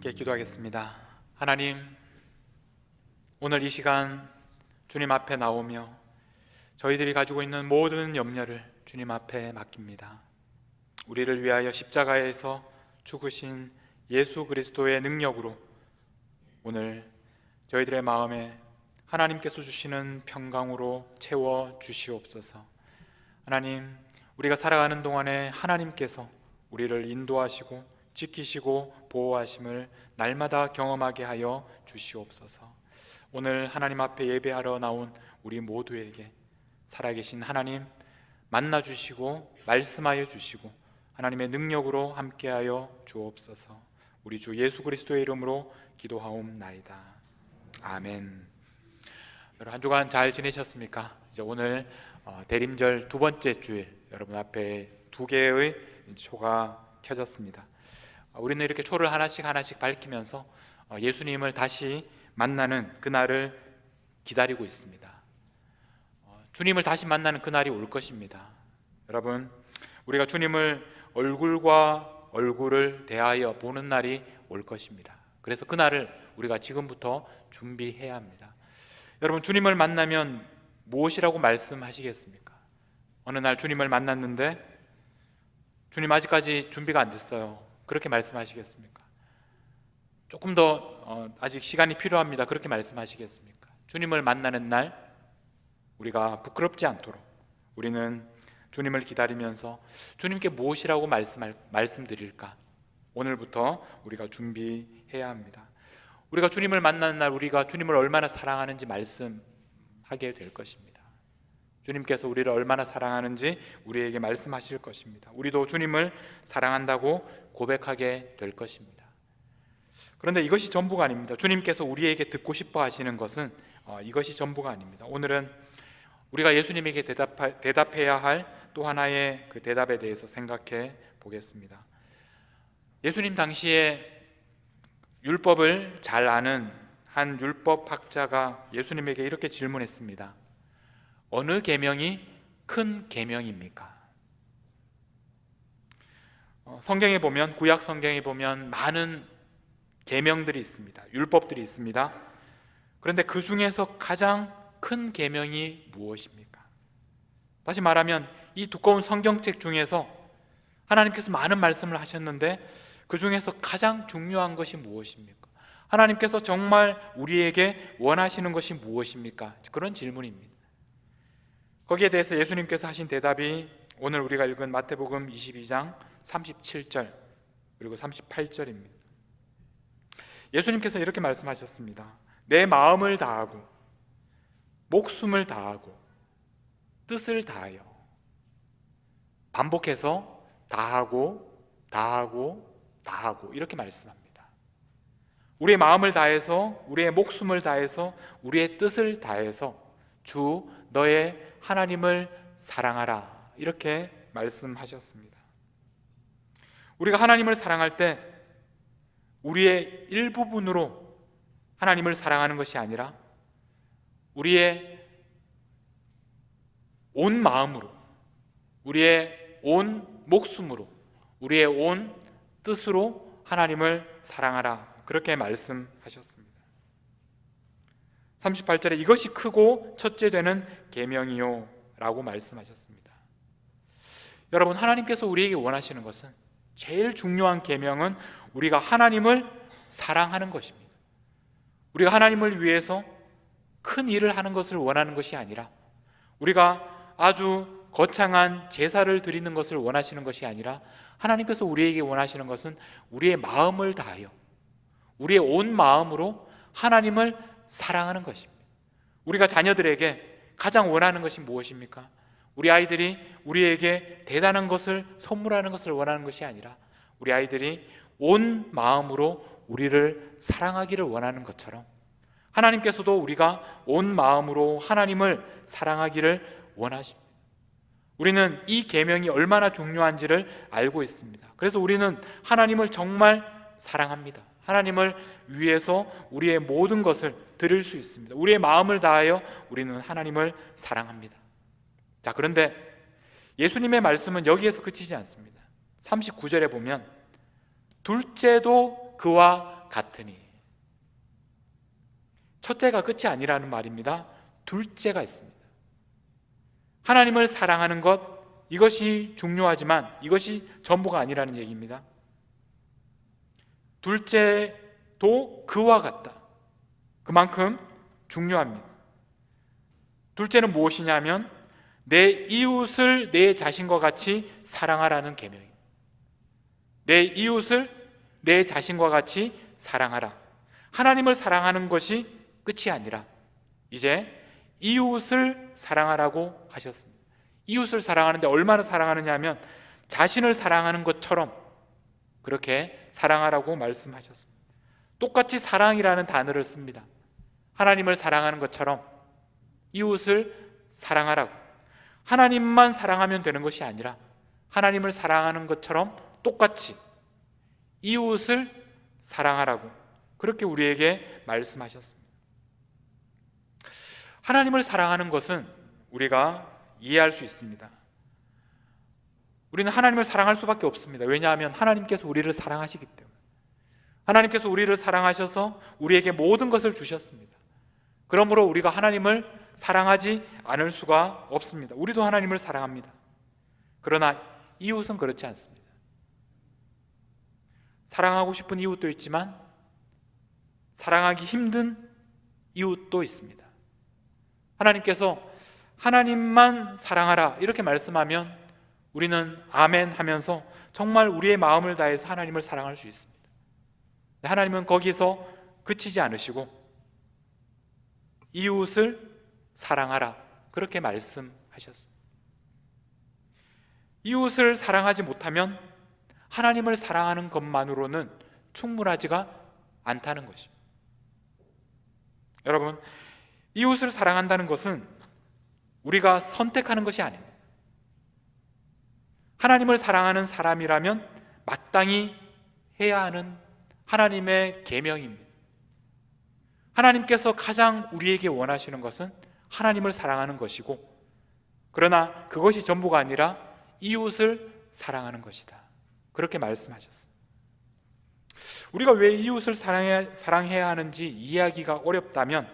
함께 기도하겠습니다. 하나님, 오늘 이 시간 주님 앞에 나오며 저희들이 가지고 있는 모든 염려를 주님 앞에 맡깁니다. 우리를 위하여 십자가에서 죽으신 예수 그리스도의 능력으로 오늘 저희들의 마음에 하나님께서 주시는 평강으로 채워 주시옵소서. 하나님, 우리가 살아가는 동안에 하나님께서 우리를 인도하시고 지키시고 보호하심을 날마다 경험하게 하여 주시옵소서. 오늘 하나님 앞에 예배하러 나온 우리 모두에게 살아계신 하나님 만나 주시고 말씀하여 주시고 하나님의 능력으로 함께하여 주옵소서. 우리 주 예수 그리스도의 이름으로 기도하옵나이다. 아멘. 여러분, 한 주간 잘 지내셨습니까? 이제 오늘 대림절 두 번째 주일, 여러분 앞에 두 개의 초가 켜졌습니다. 우리는 이렇게 초를 하나씩 밝히면서 예수님을 다시 만나는 그날을 기다리고 있습니다. 주님을 다시 만나는 그날이 올 것입니다. 여러분, 우리가 주님을 얼굴과 얼굴을 대하여 보는 날이 올 것입니다. 그래서 그날을 우리가 지금부터 준비해야 합니다. 여러분, 주님을 만나면 무엇이라고 말씀하시겠습니까? 어느 날 주님을 만났는데 주님 아직까지 준비가 안 됐어요. 그렇게 말씀하시겠습니까? 조금 더 아직 시간이 필요합니다. 그렇게 말씀하시겠습니까? 주님을 만나는 날 우리가 부끄럽지 않도록 우리는 주님을 기다리면서 주님께 무엇이라고 말씀드릴까? 오늘부터 우리가 준비해야 합니다. 우리가 주님을 만나는 날 우리가 주님을 얼마나 사랑하는지 말씀하게 될 것입니다. 주님께서 우리를 얼마나 사랑하는지 우리에게 말씀하실 것입니다. 우리도 주님을 사랑한다고 고백하게 될 것입니다. 그런데 이것이 전부가 아닙니다. 주님께서 우리에게 듣고 싶어 하시는 것은 이것이 전부가 아닙니다. 오늘은 우리가 예수님에게 대답해야 할 또 하나의 그 대답에 대해서 생각해 보겠습니다. 예수님 당시에 율법을 잘 아는 한 율법학자가 예수님에게 이렇게 질문했습니다. 어느 계명이 큰 계명입니까? 성경에 보면, 구약 성경에 보면 많은 계명들이 있습니다. 율법들이 있습니다. 그런데 그 중에서 가장 큰 계명이 무엇입니까? 다시 말하면 이 두꺼운 성경책 중에서 하나님께서 많은 말씀을 하셨는데 그 중에서 가장 중요한 것이 무엇입니까? 하나님께서 정말 우리에게 원하시는 것이 무엇입니까? 그런 질문입니다. 거기에 대해서 예수님께서 하신 대답이 오늘 우리가 읽은 마태복음 22장 37절 그리고 38절입니다. 예수님께서 이렇게 말씀하셨습니다. 내 마음을 다하고 목숨을 다하고 뜻을 다하여, 반복해서 다하고 이렇게 말씀합니다. 우리의 마음을 다해서, 우리의 목숨을 다해서, 우리의 뜻을 다해서 주 너의 하나님을 사랑하라, 이렇게 말씀하셨습니다. 우리가 하나님을 사랑할 때 우리의 일부분으로 하나님을 사랑하는 것이 아니라 우리의 온 마음으로, 우리의 온 목숨으로, 우리의 온 뜻으로 하나님을 사랑하라, 그렇게 말씀하셨습니다. 38절에 이것이 크고 첫째 되는 계명이요 라고 말씀하셨습니다. 여러분, 하나님께서 우리에게 원하시는 것은, 제일 중요한 계명은 우리가 하나님을 사랑하는 것입니다. 우리가 하나님을 위해서 큰 일을 하는 것을 원하는 것이 아니라, 우리가 아주 거창한 제사를 드리는 것을 원하시는 것이 아니라, 하나님께서 우리에게 원하시는 것은 우리의 마음을 다하여, 우리의 온 마음으로 하나님을 사랑하는 것입니다. 우리가 자녀들에게 가장 원하는 것이 무엇입니까? 우리 아이들이 우리에게 대단한 것을 선물하는 것을 원하는 것이 아니라 우리 아이들이 온 마음으로 우리를 사랑하기를 원하는 것처럼 하나님께서도 우리가 온 마음으로 하나님을 사랑하기를 원하십니다. 우리는 이 계명이 얼마나 중요한지를 알고 있습니다. 그래서 우리는 하나님을 정말 사랑합니다. 하나님을 위해서 우리의 모든 것을 드릴 수 있습니다. 우리의 마음을 다하여 우리는 하나님을 사랑합니다. 자, 그런데 예수님의 말씀은 여기에서 그치지 않습니다. 39절에 보면 둘째도 그와 같으니. 첫째가 끝이 아니라는 말입니다. 둘째가 있습니다. 하나님을 사랑하는 것, 이것이 중요하지만 이것이 전부가 아니라는 얘기입니다. 둘째도 그와 같다. 그만큼 중요합니다. 둘째는 무엇이냐면 내 이웃을 내 자신과 같이 사랑하라는 계명입니다. 내 이웃을 내 자신과 같이 사랑하라. 하나님을 사랑하는 것이 끝이 아니라 이제 이웃을 사랑하라고 하셨습니다. 이웃을 사랑하는데 얼마나 사랑하느냐 하면 자신을 사랑하는 것처럼 그렇게 사랑하라고 말씀하셨습니다. 똑같이 사랑이라는 단어를 씁니다. 하나님을 사랑하는 것처럼 이웃을 사랑하라고. 하나님만 사랑하면 되는 것이 아니라 하나님을 사랑하는 것처럼 똑같이 이웃을 사랑하라고 그렇게 우리에게 말씀하셨습니다. 하나님을 사랑하는 것은 우리가 이해할 수 있습니다. 우리는 하나님을 사랑할 수밖에 없습니다. 왜냐하면 하나님께서 우리를 사랑하시기 때문에. 하나님께서 우리를 사랑하셔서 우리에게 모든 것을 주셨습니다. 그러므로 우리가 하나님을 사랑하지 않을 수가 없습니다. 우리도 하나님을 사랑합니다. 그러나 이웃은 그렇지 않습니다. 사랑하고 싶은 이웃도 있지만 사랑하기 힘든 이웃도 있습니다. 하나님께서 하나님만 사랑하라 이렇게 말씀하면 우리는 아멘 하면서 정말 우리의 마음을 다해서 하나님을 사랑할 수 있습니다. 하나님은 거기서 그치지 않으시고 이웃을 사랑하라 그렇게 말씀하셨습니다. 이웃을 사랑하지 못하면 하나님을 사랑하는 것만으로는 충분하지가 않다는 것입니다. 여러분, 이웃을 사랑한다는 것은 우리가 선택하는 것이 아닙니다. 하나님을 사랑하는 사람이라면 마땅히 해야 하는 하나님의 계명입니다. 하나님께서 가장 우리에게 원하시는 것은 하나님을 사랑하는 것이고, 그러나 그것이 전부가 아니라 이웃을 사랑하는 것이다. 그렇게 말씀하셨습니다. 우리가 왜 이웃을 사랑해야 하는지 이해하기가 어렵다면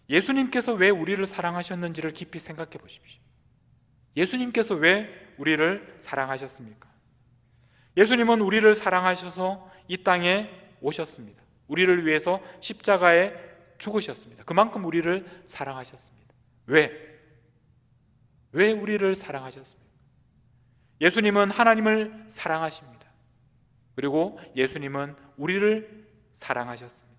예수님께서 왜 우리를 사랑하셨는지를 깊이 생각해 보십시오. 예수님께서 왜 우리를 사랑하셨습니까? 예수님은 우리를 사랑하셔서 이 땅에 오셨습니다. 우리를 위해서 십자가에 죽으셨습니다. 그만큼 우리를 사랑하셨습니다. 왜? 왜 우리를 사랑하셨습니까? 예수님은 하나님을 사랑하십니다. 그리고 예수님은 우리를 사랑하셨습니다.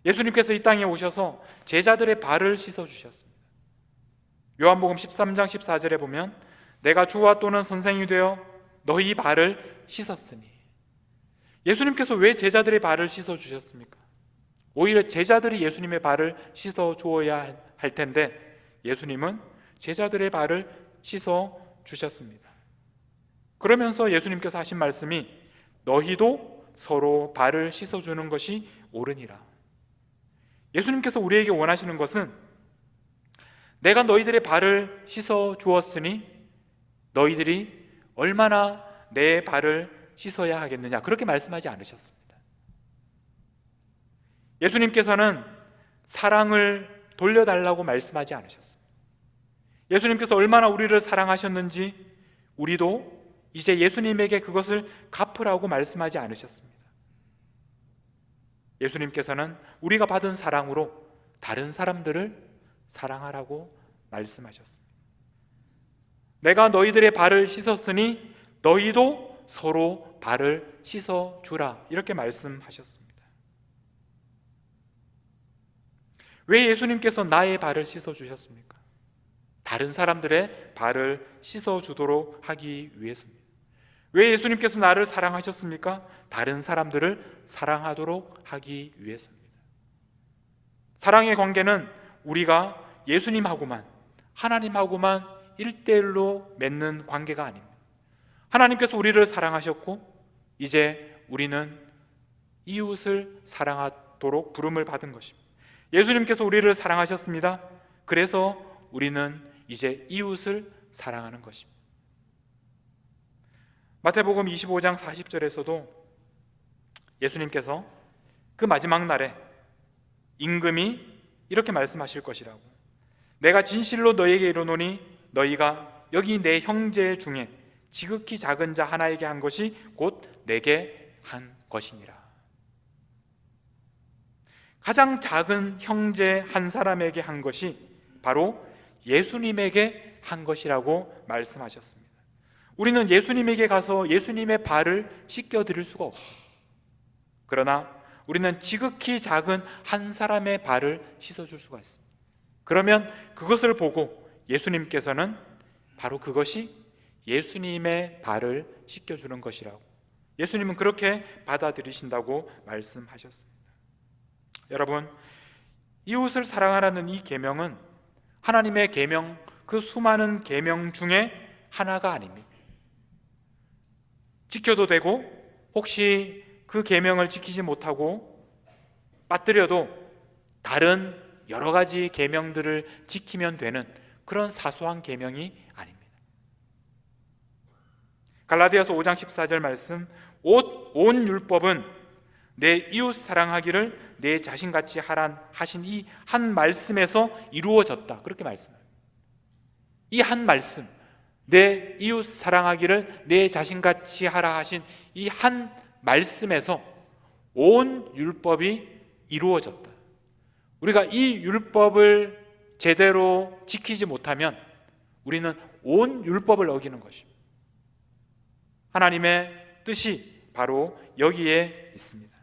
예수님께서 이 땅에 오셔서 제자들의 발을 씻어주셨습니다. 요한복음 13장 14절에 보면 내가 주와 또는 선생이 되어 너희 발을 씻었으니. 예수님께서 왜 제자들의 발을 씻어주셨습니까? 오히려 제자들이 예수님의 발을 씻어주어야 할 텐데 예수님은 제자들의 발을 씻어주셨습니다. 그러면서 예수님께서 하신 말씀이 너희도 서로 발을 씻어주는 것이 옳으니라. 예수님께서 우리에게 원하시는 것은 내가 너희들의 발을 씻어주었으니 너희들이 얼마나 내 발을 씻어야 하겠느냐 그렇게 말씀하지 않으셨습니다. 예수님께서는 사랑을 돌려달라고 말씀하지 않으셨습니다. 예수님께서 얼마나 우리를 사랑하셨는지 우리도 이제 예수님에게 그것을 갚으라고 말씀하지 않으셨습니다. 예수님께서는 우리가 받은 사랑으로 다른 사람들을 사랑하라고 말씀하셨습니다. 내가 너희들의 발을 씻었으니 너희도 서로 발을 씻어주라 이렇게 말씀하셨습니다. 왜 예수님께서 나의 발을 씻어주셨습니까? 다른 사람들의 발을 씻어주도록 하기 위해서입니다. 왜 예수님께서 나를 사랑하셨습니까? 다른 사람들을 사랑하도록 하기 위해서입니다. 사랑의 관계는 우리가 예수님하고만, 하나님하고만 1대1로 맺는 관계가 아닙니다. 하나님께서 우리를 사랑하셨고 이제 우리는 이웃을 사랑하도록 부름을 받은 것입니다. 예수님께서 우리를 사랑하셨습니다. 그래서 우리는 이제 이웃을 사랑하는 것입니다. 마태복음 25장 40절에서도 예수님께서 그 마지막 날에 임금이 이렇게 말씀하실 것이라고. 내가 진실로 너에게 이르노니 너희가 여기 내 형제 중에 지극히 작은 자 하나에게 한 것이 곧 내게 한 것이니라. 가장 작은 형제 한 사람에게 한 것이 바로 예수님에게 한 것이라고 말씀하셨습니다. 우리는 예수님에게 가서 예수님의 발을 씻겨드릴 수가 없습니다. 그러나 우리는 지극히 작은 한 사람의 발을 씻어줄 수가 있습니다. 그러면 그것을 보고 예수님께서는 바로 그것이 예수님의 발을 씻겨주는 것이라고, 예수님은 그렇게 받아들이신다고 말씀하셨습니다. 여러분, 이웃을 사랑하라는 이 계명은 하나님의 계명, 그 수많은 계명 중에 하나가 아닙니다. 지켜도 되고 혹시 그 계명을 지키지 못하고 빠뜨려도 다른 여러 가지 계명들을 지키면 되는 그런 사소한 계명이 아닙니다. 갈라디아서 5장 14절 말씀, 온 율법은 내 이웃 사랑하기를 내 자신같이 하란 하신 이 한 말씀에서 이루어졌다, 그렇게 말씀합니다. 이 한 말씀, 내 이웃 사랑하기를 내 자신같이 하라 하신 이 한 말씀에서 온 율법이 이루어졌다. 우리가 이 율법을 제대로 지키지 못하면 우리는 온 율법을 어기는 것입니다. 하나님의 뜻이 바로 여기에 있습니다.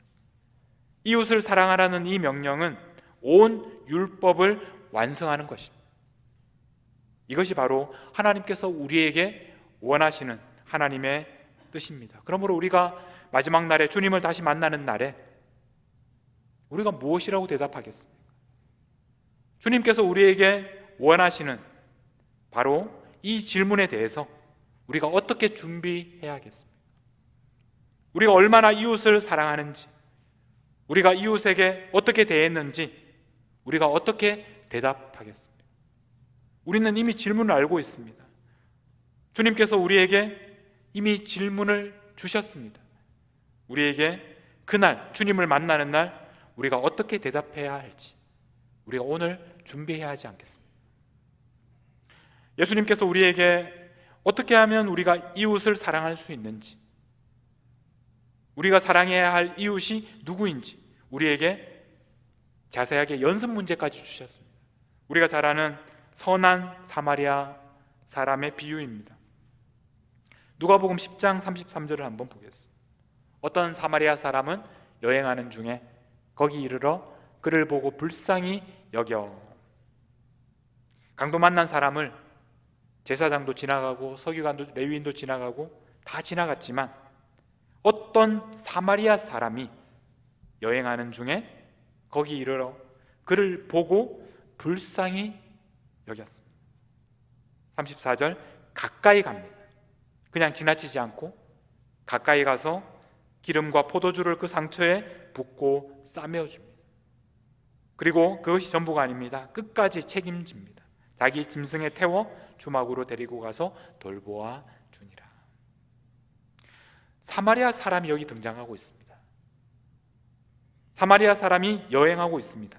이웃을 사랑하라는 이 명령은 온 율법을 완성하는 것입니다. 이것이 바로 하나님께서 우리에게 원하시는 하나님의 뜻입니다. 그러므로 우리가 마지막 날에 주님을 다시 만나는 날에 우리가 무엇이라고 대답하겠습니까? 주님께서 우리에게 원하시는 바로 이 질문에 대해서 우리가 어떻게 준비해야겠습니까? 우리가 얼마나 이웃을 사랑하는지, 우리가 이웃에게 어떻게 대했는지 우리가 어떻게 대답하겠습니까? 우리는 이미 질문을 알고 있습니다. 주님께서 우리에게 이미 질문을 주셨습니다. 우리에게 그날 주님을 만나는 날 우리가 어떻게 대답해야 할지 우리가 오늘 준비해야 하지 않겠습니까? 예수님께서 우리에게 어떻게 하면 우리가 이웃을 사랑할 수 있는지, 우리가 사랑해야 할 이웃이 누구인지 우리에게 자세하게 연습 문제까지 주셨습니다. 우리가 잘 아는 선한 사마리아 사람의 비유입니다. 누가복음 10장 33절을 한번 보겠습니다. 어떤 사마리아 사람은 여행하는 중에 거기 이르러 그를 보고 불쌍히 여겨. 강도 만난 사람을 제사장도 지나가고 서기관도 레위인도 지나가고 다 지나갔지만 어떤 사마리아 사람이 여행하는 중에 거기 이르러 그를 보고 불쌍히 여겼습니다. 34절, 가까이 갑니다. 그냥 지나치지 않고 가까이 가서 기름과 포도주를 그 상처에 붓고 싸매어 줍니다. 그리고 그것이 전부가 아닙니다. 끝까지 책임집니다. 자기 짐승에 태워 주막으로 데리고 가서 돌보아 주니라. 사마리아 사람이 여기 등장하고 있습니다. 사마리아 사람이 여행하고 있습니다.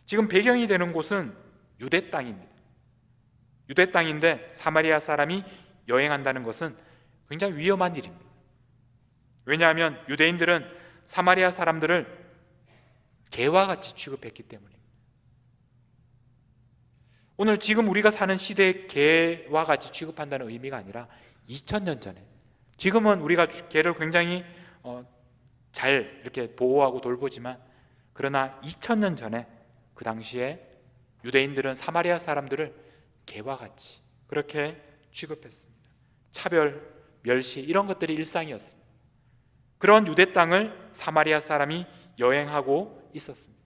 지금 배경이 되는 곳은 유대 땅입니다. 유대 땅인데 사마리아 사람이 여행한다는 것은 굉장히 위험한 일입니다. 왜냐하면 유대인들은 사마리아 사람들을 개와 같이 취급했기 때문입니다. 오늘 지금 우리가 사는 시대의 개와 같이 취급한다는 의미가 아니라 2000년 전에, 지금은 우리가 개를 굉장히 잘 이렇게 보호하고 돌보지만 그러나 2000년 전에 그 당시에 유대인들은 사마리아 사람들을 개와 같이 그렇게 취급했습니다. 차별, 멸시 이런 것들이 일상이었습니다. 그런 유대 땅을 사마리아 사람이 여행하고 있었습니다.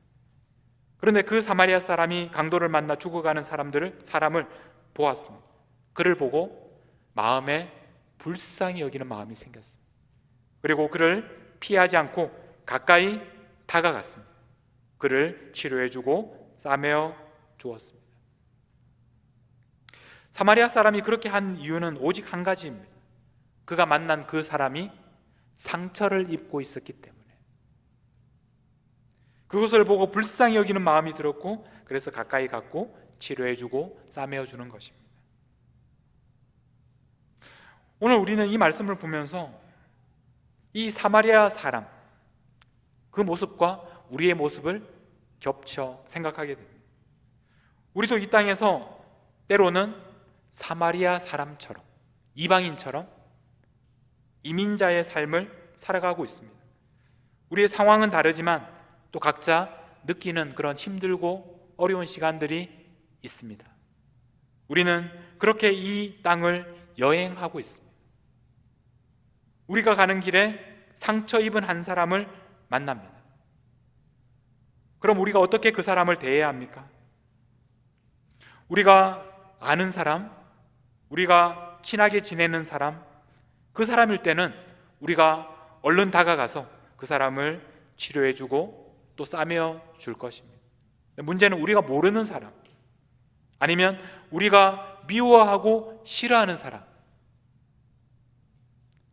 그런데 그 사마리아 사람이 강도를 만나 죽어가는 사람을 보았습니다. 그를 보고 마음에 불쌍히 여기는 마음이 생겼습니다. 그리고 그를 피하지 않고 가까이 다가갔습니다. 그를 치료해주고 싸매어 주었습니다. 사마리아 사람이 그렇게 한 이유는 오직 한 가지입니다. 그가 만난 그 사람이 상처를 입고 있었기 때문에, 그것을 보고 불쌍히 여기는 마음이 들었고, 그래서 가까이 갔고 치료해주고 싸매어주는 것입니다. 오늘 우리는 이 말씀을 보면서 이 사마리아 사람, 그 모습과 우리의 모습을 겹쳐 생각하게 됩니다. 우리도 이 땅에서 때로는 사마리아 사람처럼, 이방인처럼 이민자의 삶을 살아가고 있습니다. 우리의 상황은 다르지만 또 각자 느끼는 그런 힘들고 어려운 시간들이 있습니다. 우리는 그렇게 이 땅을 여행하고 있습니다. 우리가 가는 길에 상처 입은 한 사람을 만납니다. 그럼 우리가 어떻게 그 사람을 대해야 합니까? 우리가 아는 사람, 우리가 친하게 지내는 사람, 그 사람일 때는 우리가 얼른 다가가서 그 사람을 치료해주고 또 싸매어 줄 것입니다. 문제는 우리가 모르는 사람, 아니면 우리가 미워하고 싫어하는 사람,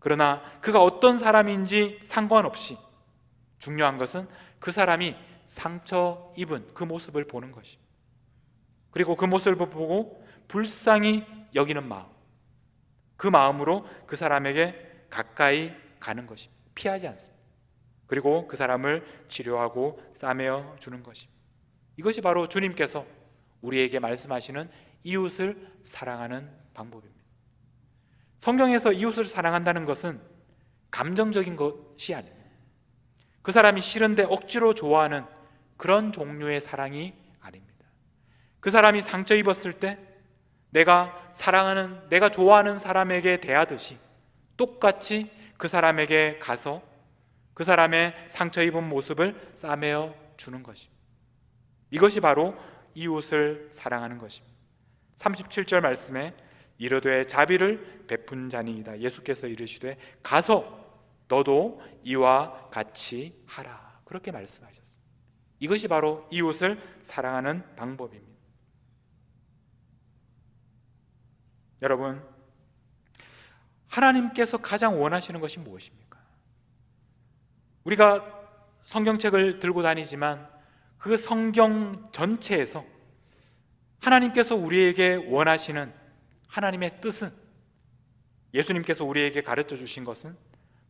그러나 그가 어떤 사람인지 상관없이 중요한 것은 그 사람이 상처 입은 그 모습을 보는 것입니다. 그리고 그 모습을 보고 불쌍히 여기는 마음, 그 마음으로 그 사람에게 가까이 가는 것입니다. 피하지 않습니다. 그리고 그 사람을 치료하고 싸매어 주는 것입니다. 이것이 바로 주님께서 우리에게 말씀하시는 이웃을 사랑하는 방법입니다. 성경에서 이웃을 사랑한다는 것은 감정적인 것이 아닙니다. 그 사람이 싫은데 억지로 좋아하는 그런 종류의 사랑이 아닙니다. 그 사람이 상처 입었을 때 내가 사랑하는, 내가 좋아하는 사람에게 대하듯이 똑같이 그 사람에게 가서 그 사람의 상처 입은 모습을 싸매어 주는 것입니다. 이것이 바로 이웃을 사랑하는 것입니다. 37절 말씀에 이르되 자비를 베푼 자니이다. 예수께서 이르시되 가서 너도 이와 같이 하라. 그렇게 말씀하셨습니다. 이것이 바로 이웃을 사랑하는 방법입니다. 여러분, 하나님께서 가장 원하시는 것이 무엇입니까? 우리가 성경책을 들고 다니지만 그 성경 전체에서 하나님께서 우리에게 원하시는 하나님의 뜻은, 예수님께서 우리에게 가르쳐 주신 것은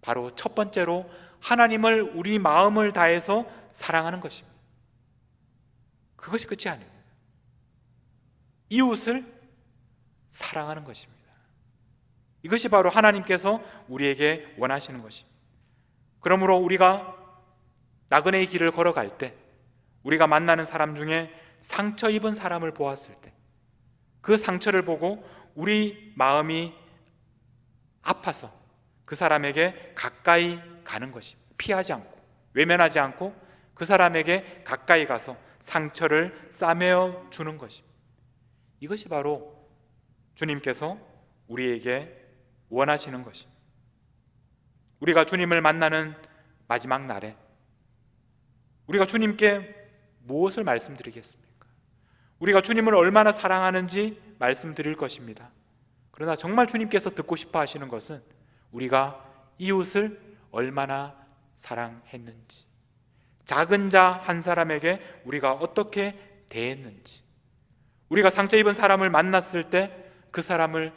바로 첫 번째로 하나님을 우리 마음을 다해서 사랑하는 것입니다. 그것이 끝이 아닙니다. 이웃을 사랑하는 것입니다. 이것이 바로 하나님께서 우리에게 원하시는 것입니다. 그러므로 우리가 나그네의 길을 걸어갈 때, 우리가 만나는 사람 중에 상처 입은 사람을 보았을 때 그 상처를 보고 우리 마음이 아파서 그 사람에게 가까이 가는 것입니다. 피하지 않고 외면하지 않고 그 사람에게 가까이 가서 상처를 싸매어 주는 것입니다. 이것이 바로 주님께서 우리에게 원하시는 것입니다. 우리가 주님을 만나는 마지막 날에 우리가 주님께 무엇을 말씀드리겠습니까? 우리가 주님을 얼마나 사랑하는지 말씀드릴 것입니다. 그러나 정말 주님께서 듣고 싶어 하시는 것은 우리가 이웃을 얼마나 사랑했는지, 작은 자 한 사람에게 우리가 어떻게 대했는지, 우리가 상처 입은 사람을 만났을 때 그 사람을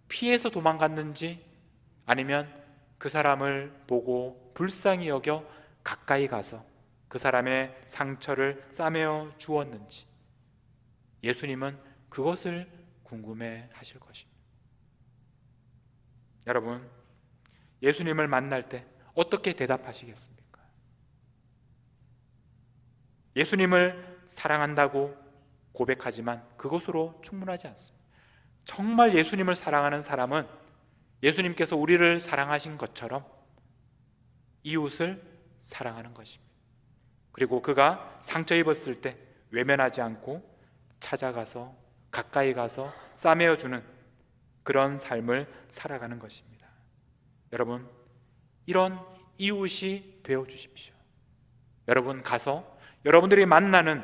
피해서 도망갔는지, 아니면 그 사람을 보고 불쌍히 여겨 가까이 가서 그 사람의 상처를 싸매어 주었는지, 예수님은 그것을 궁금해 하실 것입니다. 여러분, 예수님을 만날 때 어떻게 대답하시겠습니까? 예수님을 사랑한다고 고백하지만 그것으로 충분하지 않습니다. 정말 예수님을 사랑하는 사람은 예수님께서 우리를 사랑하신 것처럼 이웃을 사랑하는 것입니다. 그리고 그가 상처 입었을 때 외면하지 않고 찾아가서 가까이 가서 싸매어 주는 그런 삶을 살아가는 것입니다. 여러분, 이런 이웃이 되어 주십시오. 여러분 가서 여러분들이 만나는,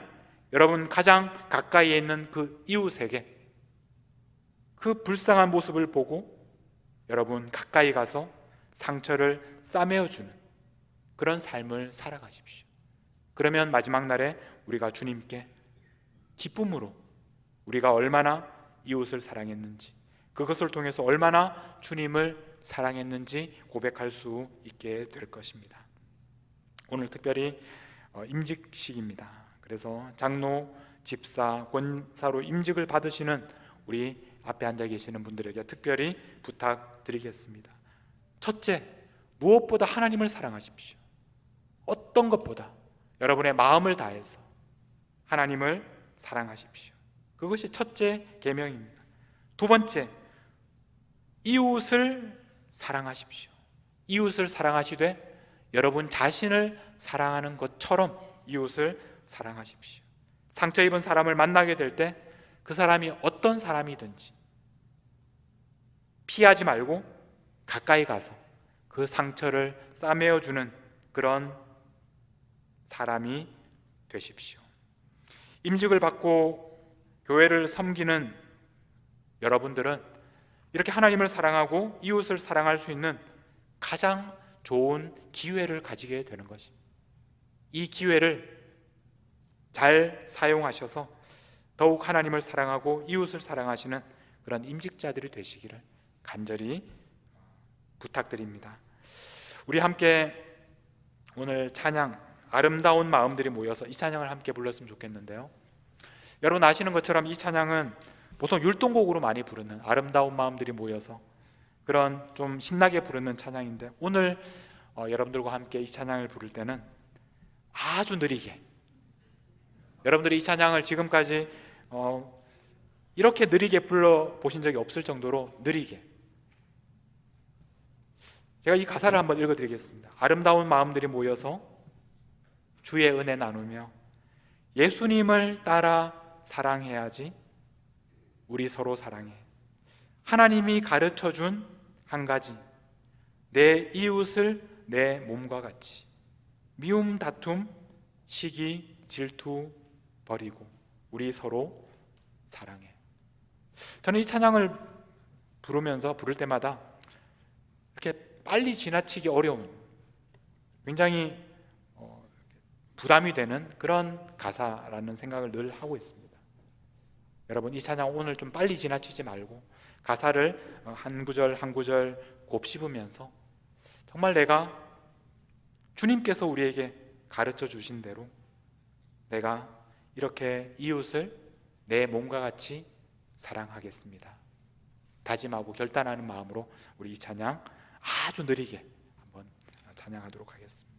여러분 가장 가까이에 있는 그 이웃에게 그 불쌍한 모습을 보고 여러분 가까이 가서 상처를 싸매어 주는 그런 삶을 살아가십시오. 그러면 마지막 날에 우리가 주님께 기쁨으로 우리가 얼마나 이웃을 사랑했는지, 그것을 통해서 얼마나 주님을 사랑했는지 고백할 수 있게 될 것입니다. 오늘 특별히 임직식입니다. 그래서 장로, 집사, 권사로 임직을 받으시는 우리 앞에 앉아 계시는 분들에게 특별히 부탁드리겠습니다. 첫째, 무엇보다 하나님을 사랑하십시오. 어떤 것보다 여러분의 마음을 다해서 하나님을 사랑하십시오. 그것이 첫째 계명입니다. 두 번째, 이웃을 사랑하십시오. 이웃을 사랑하시되 여러분 자신을 사랑하는 것처럼 이웃을 사랑하십시오. 상처 입은 사람을 만나게 될 때 그 사람이 어떤 사람이든지 피하지 말고 가까이 가서 그 상처를 싸매어주는 그런 사람이 되십시오. 임직을 받고 교회를 섬기는 여러분들은 이렇게 하나님을 사랑하고 이웃을 사랑할 수 있는 가장 좋은 기회를 가지게 되는 것입니다. 이 기회를 잘 사용하셔서 더욱 하나님을 사랑하고 이웃을 사랑하시는 그런 임직자들이 되시기를 간절히 부탁드립니다. 우리 함께 오늘 찬양, 아름다운 마음들이 모여서 이 찬양을 함께 불렀으면 좋겠는데요. 여러분 아시는 것처럼 이 찬양은 보통 율동곡으로 많이 부르는, 아름다운 마음들이 모여서 그런 좀 신나게 부르는 찬양인데, 오늘 여러분들과 함께 이 찬양을 부를 때는 아주 느리게, 여러분들이 이 찬양을 지금까지 이렇게 느리게 불러보신 적이 없을 정도로 느리게, 제가 이 가사를 한번 읽어드리겠습니다. 아름다운 마음들이 모여서 주의 은혜 나누며 예수님을 따라 사랑해야지. 우리 서로 사랑해. 하나님이 가르쳐준 한 가지, 내 이웃을 내 몸과 같이. 미움, 다툼, 시기, 질투 버리고 우리 서로 사랑해. 저는 이 찬양을 부를 때마다 이렇게 빨리 지나치기 어려운, 굉장히 부담이 되는 그런 가사라는 생각을 늘 하고 있습니다. 여러분 이 찬양 오늘 좀 빨리 지나치지 말고 가사를 한 구절 한 구절 곱씹으면서 정말 내가 주님께서 우리에게 가르쳐 주신 대로 내가 이렇게 이웃을 내 몸과 같이 사랑하겠습니다 다짐하고 결단하는 마음으로 우리 이 찬양 아주 느리게 한번 찬양하도록 하겠습니다.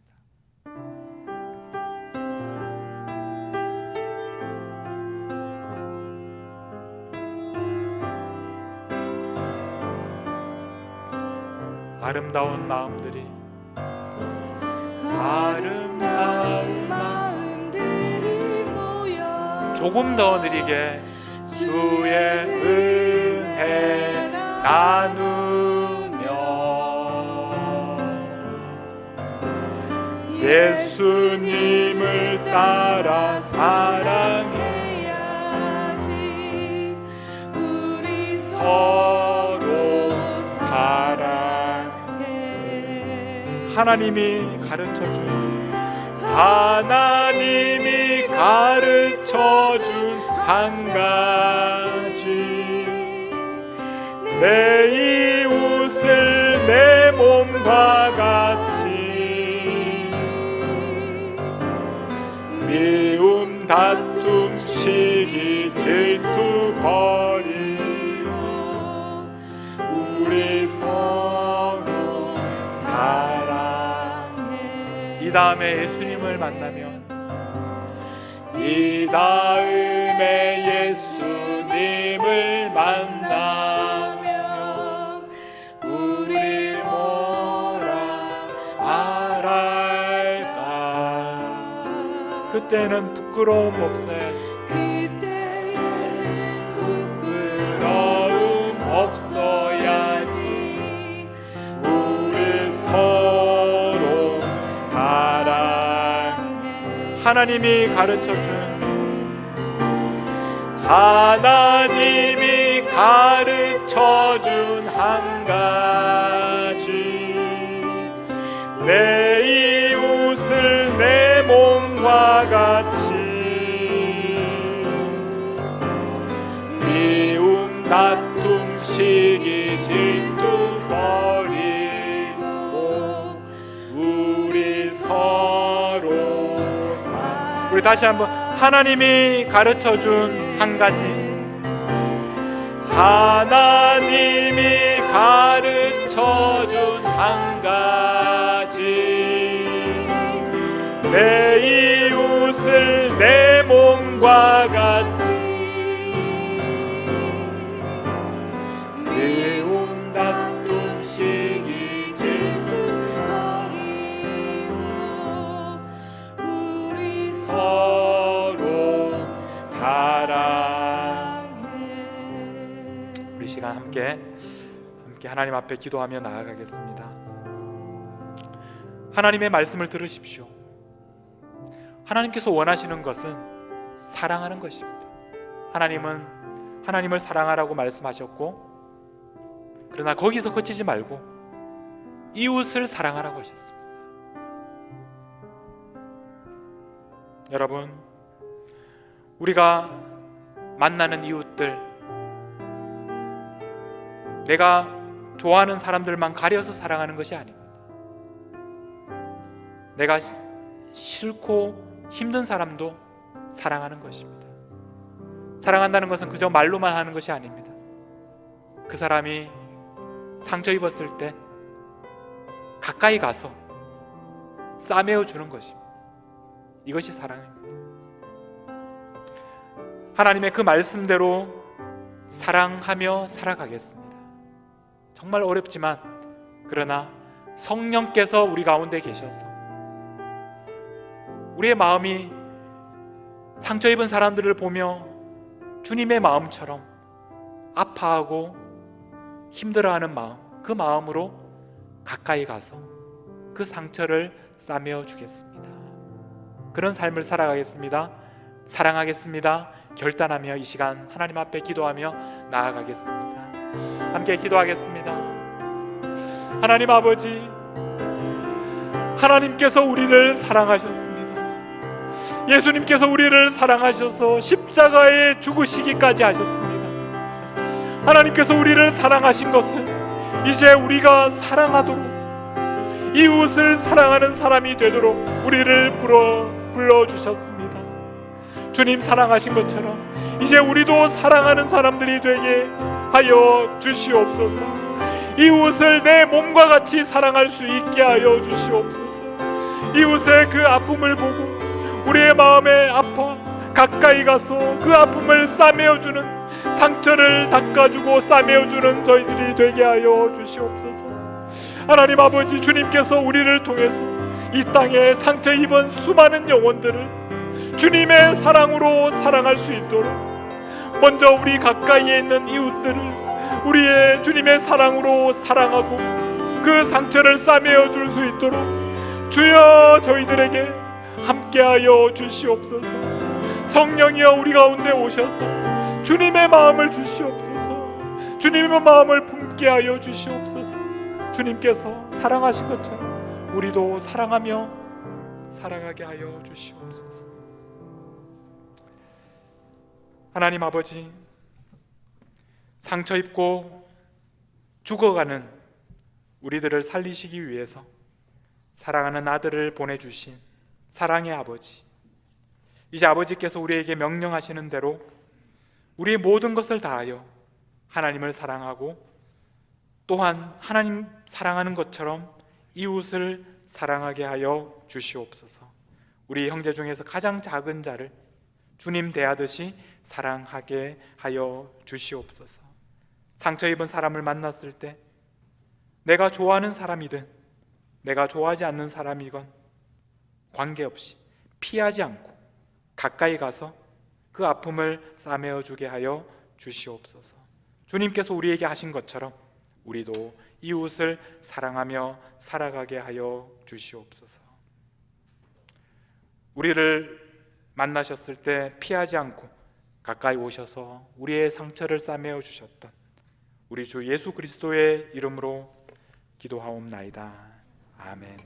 아름다운 마음들이, 아름다운 마음들이 모여 조금 더 느리게 주의 은혜 나누며 예수님을 따라 사랑해야지. 우리 서로 사랑해. 하나님이 가르쳐준 한 가지, 내 이웃을 내 몸과 같이. 미움, 다툼, 시기, 질투 버리고 우리 서로 사랑해. 이 다음에 예수님을 만나면, 이 다음에 예수님을 만나면 우리 뭐라 말할까. 그때는 부끄러움 없어야지. 그때는 부끄러움 없어야지. 우리 서로 사랑해. 하나님이 가르쳐준 한 가지, 내 이웃을 내 몸과 우리 다시 한번 하나님이 가르쳐 준 한 가지, 하나님이 가르쳐 준 한 가지, 내 이웃을 내 몸과 같이 미움 다툼 시기 질투 버리고 우리 서로 사랑해. 우리 시간 함께 하나님 앞에 기도하며 나아가겠습니다. 하나님의 말씀을 들으십시오. 하나님께서 원하시는 것은 사랑하는 것입니다. 하나님은 하나님을 사랑하라고 말씀하셨고, 그러나 거기서 그치지 말고 이웃을 사랑하라고 하셨습니다. 여러분, 우리가 만나는 이웃들, 내가 좋아하는 사람들만 가려서 사랑하는 것이 아닙니다. 내가 싫고 힘든 사람도 사랑하는 것입니다. 사랑한다는 것은 그저 말로만 하는 것이 아닙니다. 그 사람이 상처 입었을 때 가까이 가서 싸매어 주는 것입니다. 이것이 사랑입니다. 하나님의 그 말씀대로 사랑하며 살아가겠습니다. 정말 어렵지만, 그러나 성령께서 우리 가운데 계셔서 우리의 마음이 상처 입은 사람들을 보며 주님의 마음처럼 아파하고 힘들어하는 마음, 그 마음으로 가까이 가서 그 상처를 싸매어 주겠습니다. 그런 삶을 살아가겠습니다. 사랑하겠습니다. 결단하며 이 시간 하나님 앞에 기도하며 나아가겠습니다. 함께 기도하겠습니다. 하나님 아버지, 하나님께서 우리를 사랑하셨습니다. 예수님께서 우리를 사랑하셔서 십자가에 죽으시기까지 하셨습니다. 하나님께서 우리를 사랑하신 것은 이제 우리가 사랑하도록, 이웃을 사랑하는 사람이 되도록 우리를 불러주셨습니다. 주님 사랑하신 것처럼 이제 우리도 사랑하는 사람들이 되게 하여 주시옵소서. 이웃을 내 몸과 같이 사랑할 수 있게 하여 주시옵소서. 이웃의 그 아픔을 보고 우리의 마음에 아파 가까이 가서 그 아픔을 싸매어주는, 상처를 닦아주고 싸매어주는 저희들이 되게 하여 주시옵소서. 하나님 아버지, 주님께서 우리를 통해서 이 땅에 상처 입은 수많은 영혼들을 주님의 사랑으로 사랑할 수 있도록, 먼저 우리 가까이에 있는 이웃들을 우리의 주님의 사랑으로 사랑하고 그 상처를 싸매어 줄 수 있도록 주여 저희들에게 함께하여 주시옵소서. 성령이여 우리 가운데 오셔서 주님의 마음을 주시옵소서. 주님의 마음을 품게 하여 주시옵소서. 주님께서 사랑하신 것처럼 우리도 사랑하며 살아가게 하여 주시옵소서. 하나님 아버지, 상처 입고 죽어가는 우리들을 살리시기 위해서 사랑하는 아들을 보내주신 사랑의 아버지, 이제 아버지께서 우리에게 명령하시는 대로 우리의 모든 것을 다하여 하나님을 사랑하고, 또한 하나님 사랑하는 것처럼 이웃을 사랑하게 하여 주시옵소서. 우리 형제 중에서 가장 작은 자를 주님 대하듯이 사랑하게 하여 주시옵소서. 상처 입은 사람을 만났을 때 내가 좋아하는 사람이든 내가 좋아하지 않는 사람이건 관계없이 피하지 않고 가까이 가서 그 아픔을 싸매어 주게 하여 주시옵소서. 주님께서 우리에게 하신 것처럼 우리도 이웃을 사랑하며 살아가게 하여 주시옵소서. 우리를 만나셨을 때 피하지 않고 가까이 오셔서 우리의 상처를 싸매어 주셨던 우리 주 예수 그리스도의 이름으로 기도하옵나이다. 아멘.